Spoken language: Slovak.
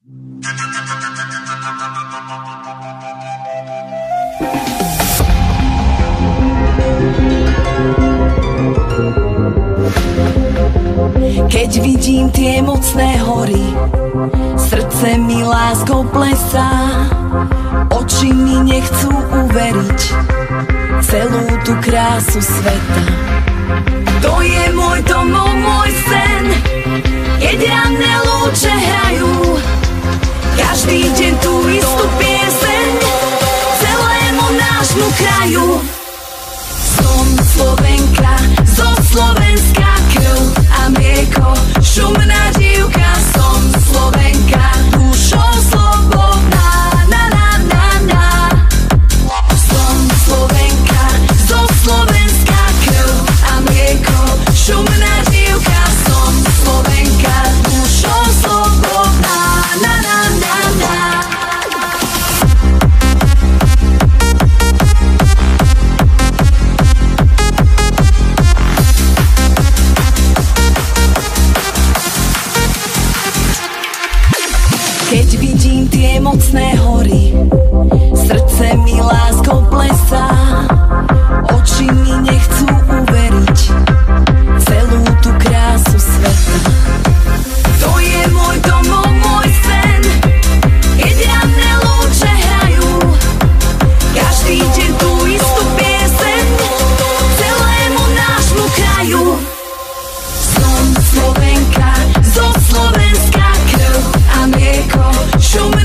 Keď vidím tie mocné hory, srdce mi láskou plesá, oči mi nechcú uveriť celú tú krásu sveta. To je môj domov, môj sen, keď ranné lúče hrajú, každý deň tú istú pieseň celému nášmu kraju. Som Slovenka, zo Slovenska, krv a mlieko, šumná dívka. Som Slovenka, dušou slobodná, na na na na. Som Slovenka, zo Slovenska, krv a mlieko, šumná dívka. Som Slovenka, dušou slobodná, na na na na. Keď vidím tie mocné hory, srdce mi láskou plesá, oči mi nechcú uveriť celú tú krásu sveta. To je môj domov, môj sen, keď ranné lúče hrajú, každý deň tú istú pieseň celému nášmu kraju. Som Slovenka, zo Slovenska, krv a mlieko, šumná